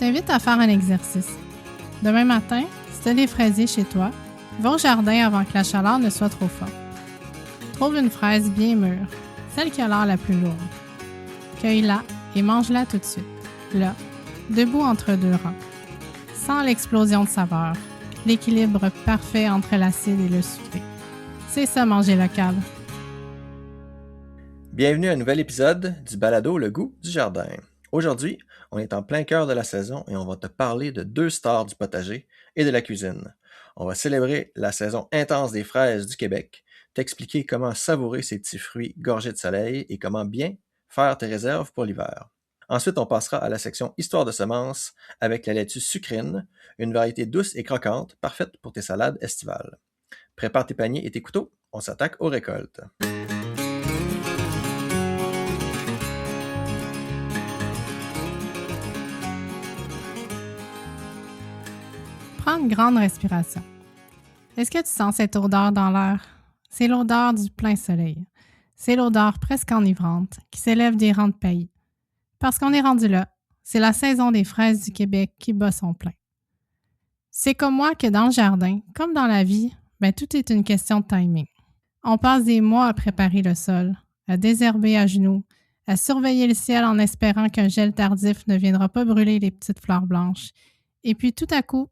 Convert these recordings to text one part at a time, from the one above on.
t'invite à faire un exercice. Demain matin, si tu as des fraisiers chez toi, va au jardin avant que la chaleur ne soit trop forte. Trouve une fraise bien mûre, celle qui a l'air la plus lourde. Cueille-la et mange-la tout de suite, là, debout entre deux rangs. Sens l'explosion de saveurs, l'équilibre parfait entre l'acide et le sucré. C'est ça manger local. Bienvenue à un nouvel épisode du balado Le goût du jardin. Aujourd'hui, on est en plein cœur de la saison et on va te parler de deux stars du potager et de la cuisine. On va célébrer la saison intense des fraises du Québec, t'expliquer comment savourer ces petits fruits gorgés de soleil et comment bien faire tes réserves pour l'hiver. Ensuite, on passera à la section Histoire de semences avec la laitue sucrine, une variété douce et croquante, parfaite pour tes salades estivales. Prépare tes paniers et tes couteaux, on s'attaque aux récoltes. Prends une grande respiration. Est-ce que tu sens cette odeur dans l'air? C'est l'odeur du plein soleil. C'est l'odeur presque enivrante qui s'élève des rangs de pays. Parce qu'on est rendu là, c'est la saison des fraises du Québec qui bat son plein. C'est comme moi que dans le jardin, comme dans la vie, tout est une question de timing. On passe des mois à préparer le sol, à désherber à genoux, à surveiller le ciel en espérant qu'un gel tardif ne viendra pas brûler les petites fleurs blanches. Et puis tout à coup,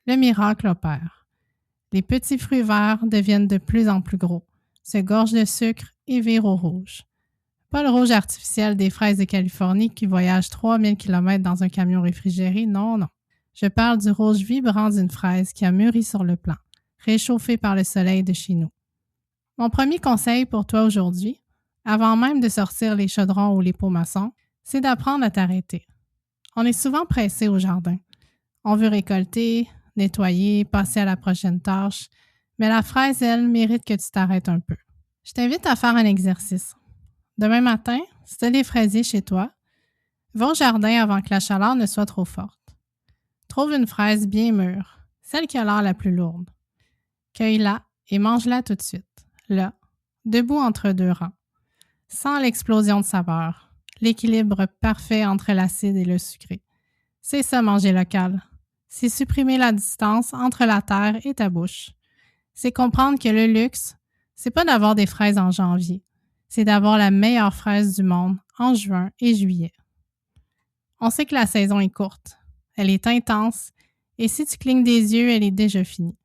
le miracle opère. Les petits fruits verts deviennent de plus en plus gros, se gorgent de sucre et virent au rouge. Pas le rouge artificiel des fraises de Californie qui voyagent 3000 km dans un camion réfrigéré, non. Je parle du rouge vibrant d'une fraise qui a mûri sur le plant, réchauffée par le soleil de chez nous. Mon premier conseil pour toi aujourd'hui, avant même de sortir les chaudrons ou les pots maçons, c'est d'apprendre à t'arrêter. On est souvent pressé au jardin. On veut récolter, nettoyer, passer à la prochaine tâche, mais la fraise, elle, mérite que tu t'arrêtes un peu. Je t'invite à faire un exercice. Demain matin, si tu as des fraisiers chez toi, va au jardin avant que la chaleur ne soit trop forte. Trouve une fraise bien mûre, celle qui a l'air la plus lourde. Cueille-la et mange-la tout de suite, là, debout entre deux rangs. Sens l'explosion de saveurs, l'équilibre parfait entre l'acide et le sucré. C'est ça manger local. C'est supprimer la distance entre la terre et ta bouche. C'est comprendre que le luxe, c'est pas d'avoir des fraises en janvier, c'est d'avoir la meilleure fraise du monde en juin et juillet. On sait que la saison est courte, elle est intense, et si tu clignes des yeux, elle est déjà finie.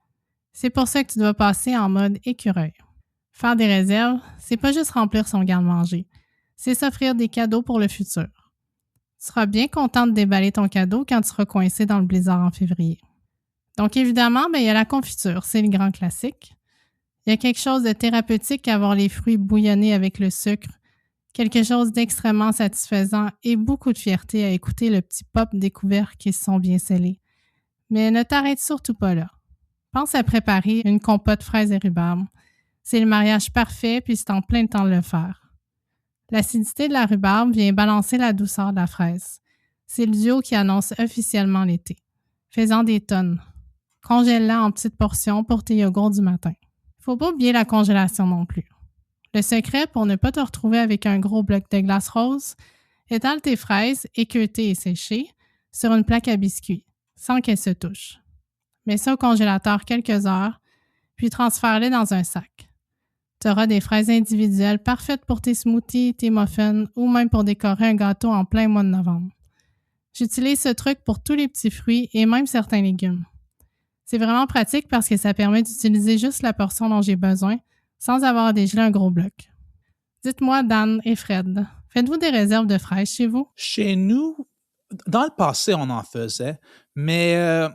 C'est pour ça que tu dois passer en mode écureuil. Faire des réserves, c'est pas juste remplir son garde-manger, c'est s'offrir des cadeaux pour le futur. Tu seras bien content de déballer ton cadeau quand tu seras coincé dans le blizzard en février. Donc évidemment, il y a la confiture, c'est le grand classique. Il y a quelque chose de thérapeutique à voir les fruits bouillonner avec le sucre, quelque chose d'extrêmement satisfaisant et beaucoup de fierté à écouter le petit pop des couverts qui se sont bien scellés. Mais ne t'arrête surtout pas là. Pense à préparer une compote fraises et rhubarbe. C'est le mariage parfait puis c'est en plein temps de le faire. L'acidité de la rhubarbe vient balancer la douceur de la fraise. C'est le duo qui annonce officiellement l'été. Fais-en des tonnes. Congèle-la en petites portions pour tes yogourts du matin. Faut pas oublier la congélation non plus. Le secret pour ne pas te retrouver avec un gros bloc de glace rose, étale tes fraises, équeutées et séchées, sur une plaque à biscuits, sans qu'elles se touchent. Mets ça au congélateur quelques heures, puis transfère-les dans un sac. Tu auras des fraises individuelles parfaites pour tes smoothies, tes muffins ou même pour décorer un gâteau en plein mois de novembre. J'utilise ce truc pour tous les petits fruits et même certains légumes. C'est vraiment pratique parce que ça permet d'utiliser juste la portion dont j'ai besoin sans avoir à dégeler un gros bloc. Dites-moi, Dan et Fred, faites-vous des réserves de fraises chez vous? Chez nous, dans le passé, on en faisait, mais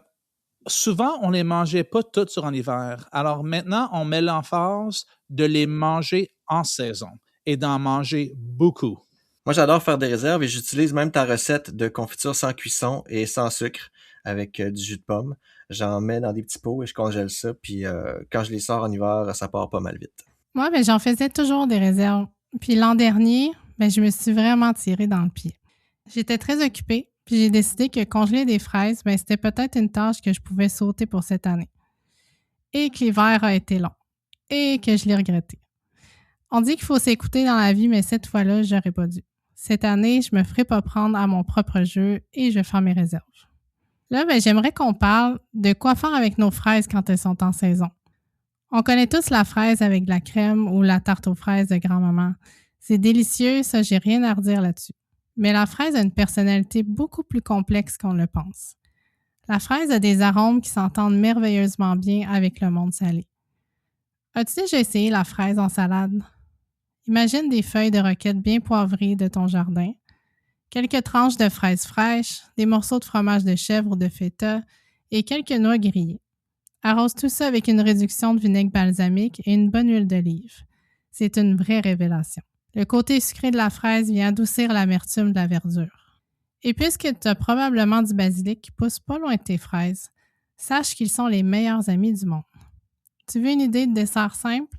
souvent, on les mangeait pas toutes sur en hiver. Alors maintenant, on met l'emphase de les manger en saison et d'en manger beaucoup. Moi, j'adore faire des réserves et j'utilise même ta recette de confiture sans cuisson et sans sucre avec du jus de pomme. J'en mets dans des petits pots et je congèle ça. Puis quand je les sors en hiver, ça part pas mal vite. Moi, j'en faisais toujours des réserves. Puis l'an dernier, je me suis vraiment tirée dans le pied. J'étais très occupée, puis j'ai décidé que congeler des fraises, c'était peut-être une tâche que je pouvais sauter pour cette année. Et que l'hiver a été long. Et que je l'ai regretté. On dit qu'il faut s'écouter dans la vie, mais cette fois-là, j'aurais pas dû. Cette année, je me ferai pas prendre à mon propre jeu et je vais faire mes réserves. Là, j'aimerais qu'on parle de quoi faire avec nos fraises quand elles sont en saison. On connaît tous la fraise avec de la crème ou la tarte aux fraises de grand-maman. C'est délicieux, ça, j'ai rien à redire là-dessus. Mais la fraise a une personnalité beaucoup plus complexe qu'on le pense. La fraise a des arômes qui s'entendent merveilleusement bien avec le monde salé. As-tu déjà essayé la fraise en salade? Imagine des feuilles de roquette bien poivrées de ton jardin, quelques tranches de fraises fraîches, des morceaux de fromage de chèvre ou de feta et quelques noix grillées. Arrose tout ça avec une réduction de vinaigre balsamique et une bonne huile d'olive. C'est une vraie révélation. Le côté sucré de la fraise vient adoucir l'amertume de la verdure. Et puisque tu as probablement du basilic qui pousse pas loin de tes fraises, sache qu'ils sont les meilleurs amis du monde. Tu veux une idée de dessert simple?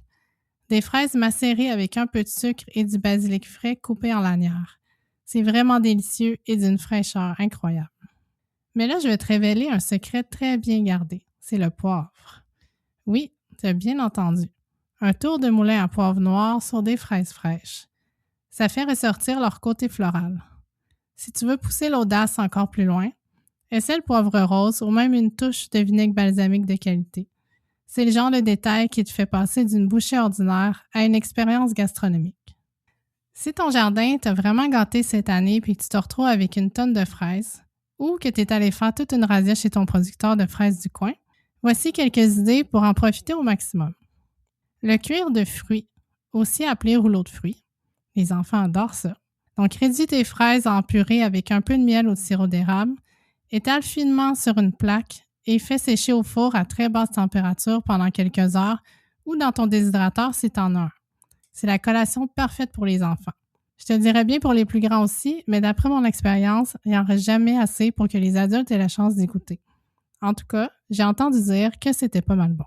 Des fraises macérées avec un peu de sucre et du basilic frais coupé en lanières. C'est vraiment délicieux et d'une fraîcheur incroyable. Mais là, je vais te révéler un secret très bien gardé. C'est le poivre. Oui, tu as bien entendu. Un tour de moulin à poivre noir sur des fraises fraîches. Ça fait ressortir leur côté floral. Si tu veux pousser l'audace encore plus loin, essaie le poivre rose ou même une touche de vinaigre balsamique de qualité. C'est le genre de détail qui te fait passer d'une bouchée ordinaire à une expérience gastronomique. Si ton jardin t'a vraiment gâté cette année puis que tu te retrouves avec une tonne de fraises, ou que tu es allé faire toute une razzia chez ton producteur de fraises du coin, voici quelques idées pour en profiter au maximum. Le cuir de fruits, aussi appelé rouleau de fruits. Les enfants adorent ça. Donc, réduis tes fraises en purée avec un peu de miel ou de sirop d'érable, étale finement sur une plaque et fais sécher au four à très basse température pendant quelques heures ou dans ton déshydrateur si tu en as un. C'est la collation parfaite pour les enfants. Je te dirais bien pour les plus grands aussi, mais d'après mon expérience, il n'y en reste jamais assez pour que les adultes aient la chance d'y goûter. En tout cas, j'ai entendu dire que c'était pas mal bon.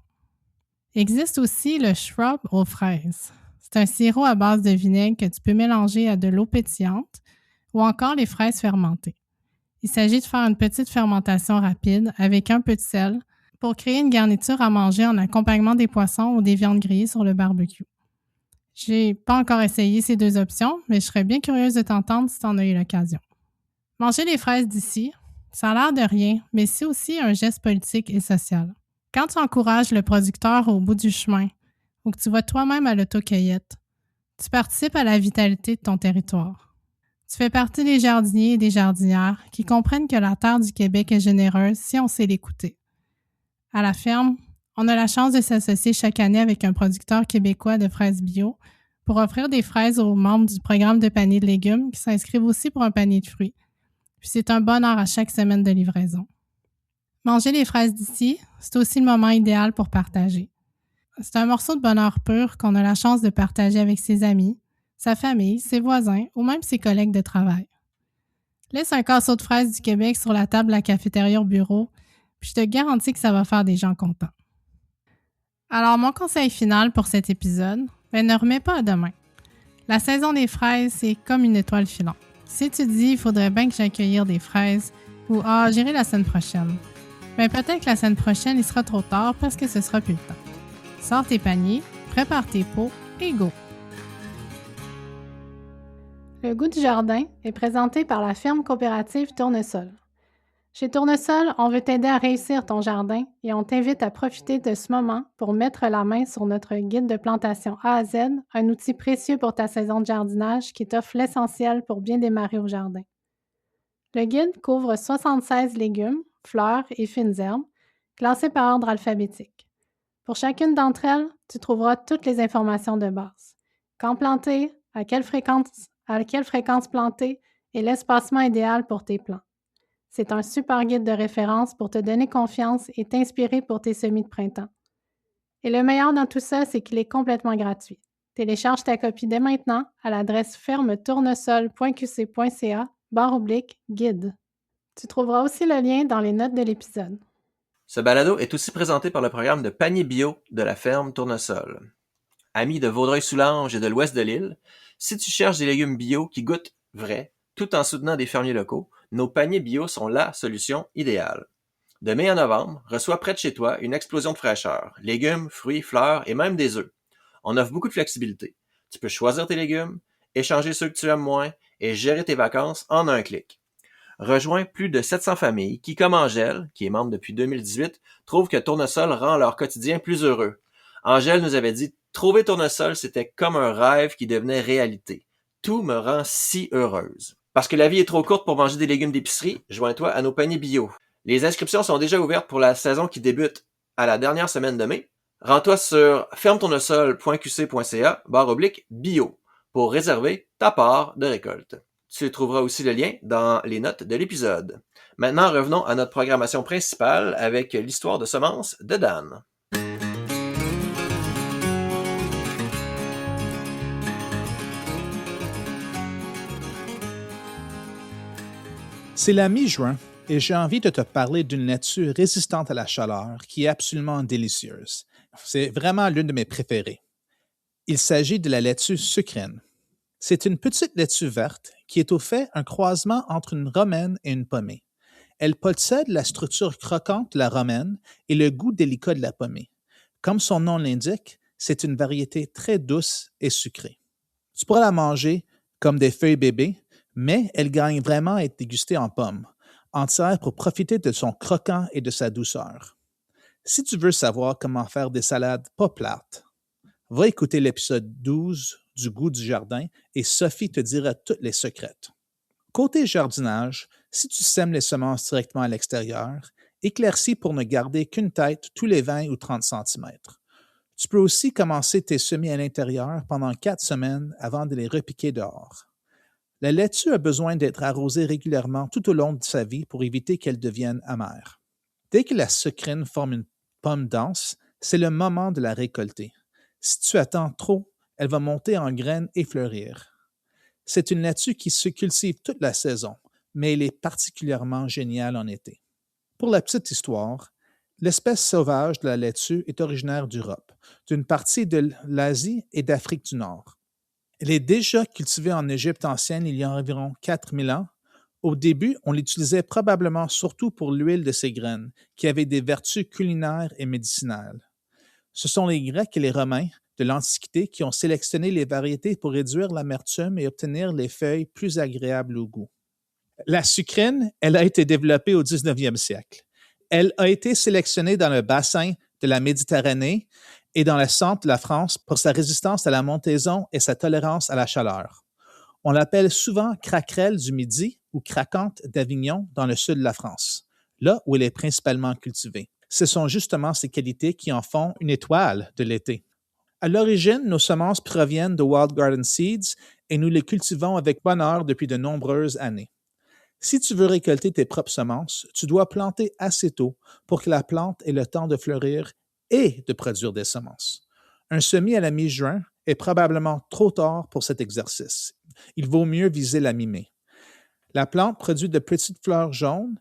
Existe aussi le shrub aux fraises. C'est un sirop à base de vinaigre que tu peux mélanger à de l'eau pétillante ou encore les fraises fermentées. Il s'agit de faire une petite fermentation rapide avec un peu de sel pour créer une garniture à manger en accompagnement des poissons ou des viandes grillées sur le barbecue. J'ai pas encore essayé ces deux options, mais je serais bien curieuse de t'entendre si tu en as eu l'occasion. Manger les fraises d'ici, ça a l'air de rien, mais c'est aussi un geste politique et social. Quand tu encourages le producteur au bout du chemin ou que tu vas toi-même à l'autocueillette, tu participes à la vitalité de ton territoire. Tu fais partie des jardiniers et des jardinières qui comprennent que la terre du Québec est généreuse si on sait l'écouter. À la ferme, on a la chance de s'associer chaque année avec un producteur québécois de fraises bio pour offrir des fraises aux membres du programme de panier de légumes qui s'inscrivent aussi pour un panier de fruits. Puis c'est un bonheur à chaque semaine de livraison. Manger les fraises d'ici, c'est aussi le moment idéal pour partager. C'est un morceau de bonheur pur qu'on a la chance de partager avec ses amis, sa famille, ses voisins ou même ses collègues de travail. Laisse un casseau de fraises du Québec sur la table de la cafétéria au bureau, puis je te garantis que ça va faire des gens contents. Alors, mon conseil final pour cet épisode, ne remets pas à demain. La saison des fraises, c'est comme une étoile filante. Si tu dis, il faudrait bien que j'aille cueillir des fraises, ou j'irai la semaine prochaine, peut-être que la semaine prochaine, il sera trop tard parce que ce sera plus le temps. Sors tes paniers, prépare tes pots et go! Le goût du jardin est présenté par la ferme coopérative Tournesol. Chez Tournesol, on veut t'aider à réussir ton jardin et on t'invite à profiter de ce moment pour mettre la main sur notre guide de plantation A à Z, un outil précieux pour ta saison de jardinage qui t'offre l'essentiel pour bien démarrer au jardin. Le guide couvre 76 légumes, fleurs et fines herbes, classés par ordre alphabétique. Pour chacune d'entre elles, tu trouveras toutes les informations de base. Quand planter, à quelle fréquence planter et l'espacement idéal pour tes plants. C'est un super guide de référence pour te donner confiance et t'inspirer pour tes semis de printemps. Et le meilleur dans tout ça, c'est qu'il est complètement gratuit. Télécharge ta copie dès maintenant à l'adresse fermetournesol.qc.ca/guide. Tu trouveras aussi le lien dans les notes de l'épisode. Ce balado est aussi présenté par le programme de panier bio de la ferme Tournesol. Amis de Vaudreuil-Soulanges et de l'ouest de l'île, si tu cherches des légumes bio qui goûtent vrai, tout en soutenant des fermiers locaux, nos paniers bio sont la solution idéale. De mai à novembre, reçois près de chez toi une explosion de fraîcheur, légumes, fruits, fleurs et même des œufs. On offre beaucoup de flexibilité. Tu peux choisir tes légumes, échanger ceux que tu aimes moins et gérer tes vacances en un clic. rejoint plus de 700 familles qui, comme Angèle, qui est membre depuis 2018, trouvent que Tournesol rend leur quotidien plus heureux. Angèle nous avait dit « Trouver Tournesol, c'était comme un rêve qui devenait réalité. Tout me rend si heureuse. » Parce que la vie est trop courte pour manger des légumes d'épicerie, joins-toi à nos paniers bio. Les inscriptions sont déjà ouvertes pour la saison qui débute à la dernière semaine de mai. Rends-toi sur fermetournesol.qc.ca/bio pour réserver ta part de récolte. Tu trouveras aussi le lien dans les notes de l'épisode. Maintenant, revenons à notre programmation principale avec l'histoire de semences de Dan. C'est la mi-juin et j'ai envie de te parler d'une laitue résistante à la chaleur qui est absolument délicieuse. C'est vraiment l'une de mes préférées. Il s'agit de la laitue sucrine. C'est une petite laitue verte qui est au fait un croisement entre une romaine et une pommée. Elle possède la structure croquante de la romaine et le goût délicat de la pommée. Comme son nom l'indique, c'est une variété très douce et sucrée. Tu pourras la manger comme des feuilles bébés, mais elle gagne vraiment à être dégustée en pomme, entière pour profiter de son croquant et de sa douceur. Si tu veux savoir comment faire des salades pas plates, va écouter l'épisode 12 du goût du jardin et Sophie te dira toutes les secrets. Côté jardinage, si tu sèmes les semences directement à l'extérieur, éclaircis pour ne garder qu'une tête tous les 20 ou 30 cm. Tu peux aussi commencer tes semis à l'intérieur pendant 4 semaines avant de les repiquer dehors. La laitue a besoin d'être arrosée régulièrement tout au long de sa vie pour éviter qu'elle devienne amère. Dès que la sucrine forme une pomme dense, c'est le moment de la récolter. Si tu attends trop, elle va monter en graines et fleurir. C'est une laitue qui se cultive toute la saison, mais elle est particulièrement géniale en été. Pour la petite histoire, l'espèce sauvage de la laitue est originaire d'Europe, d'une partie de l'Asie et d'Afrique du Nord. Elle est déjà cultivée en Égypte ancienne il y a environ 4000 ans. Au début, on l'utilisait probablement surtout pour l'huile de ses graines, qui avait des vertus culinaires et médicinales. Ce sont les Grecs et les Romains de l'Antiquité qui ont sélectionné les variétés pour réduire l'amertume et obtenir les feuilles plus agréables au goût. La sucrine, elle a été développée au 19e siècle. Elle a été sélectionnée dans le bassin de la Méditerranée et dans le centre de la France pour sa résistance à la montaison et sa tolérance à la chaleur. On l'appelle souvent craquerelle du Midi ou craquante d'Avignon dans le sud de la France, là où elle est principalement cultivée. Ce sont justement ces qualités qui en font une étoile de l'été. À l'origine, nos semences proviennent de Wild Garden Seeds et nous les cultivons avec bonheur depuis de nombreuses années. Si tu veux récolter tes propres semences, tu dois planter assez tôt pour que la plante ait le temps de fleurir et de produire des semences. Un semis à la mi-juin est probablement trop tard pour cet exercice. Il vaut mieux viser la mi-mai. La plante produit de petites fleurs jaunes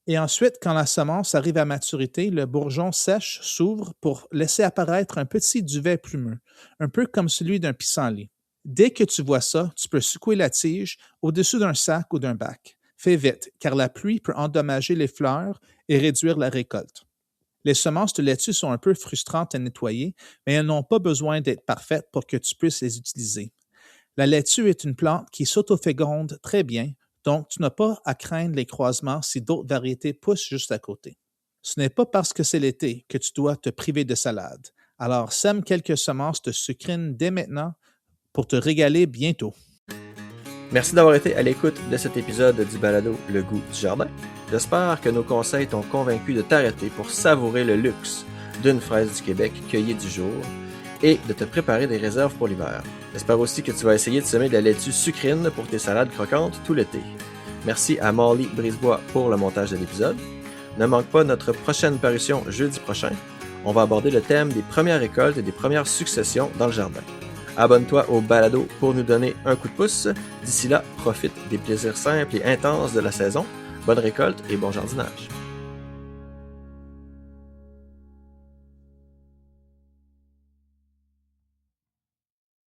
et ensuite, quand la semence arrive à maturité, le bourgeon sèche s'ouvre pour laisser apparaître un petit duvet plumeux, un peu comme celui d'un pissenlit. Dès que tu vois ça, tu peux secouer la tige au-dessus d'un sac ou d'un bac. Fais vite, car la pluie peut endommager les fleurs et réduire la récolte. Les semences de laitue sont un peu frustrantes à nettoyer, mais elles n'ont pas besoin d'être parfaites pour que tu puisses les utiliser. La laitue est une plante qui s'autoféconde très bien, donc tu n'as pas à craindre les croisements si d'autres variétés poussent juste à côté. Ce n'est pas parce que c'est l'été que tu dois te priver de salade. Alors sème quelques semences de sucrine dès maintenant pour te régaler bientôt. Merci d'avoir été à l'écoute de cet épisode du balado Le goût du jardin. J'espère que nos conseils t'ont convaincu de t'arrêter pour savourer le luxe d'une fraise du Québec cueillie du jour et de te préparer des réserves pour l'hiver. J'espère aussi que tu vas essayer de semer de la laitue sucrine pour tes salades croquantes tout l'été. Merci à Molly Brisebois pour le montage de l'épisode. Ne manque pas notre prochaine parution jeudi prochain. On va aborder le thème des premières récoltes et des premières successions dans le jardin. Abonne-toi au balado pour nous donner un coup de pouce. D'ici là, profite des plaisirs simples et intenses de la saison. Bonne récolte et bon jardinage.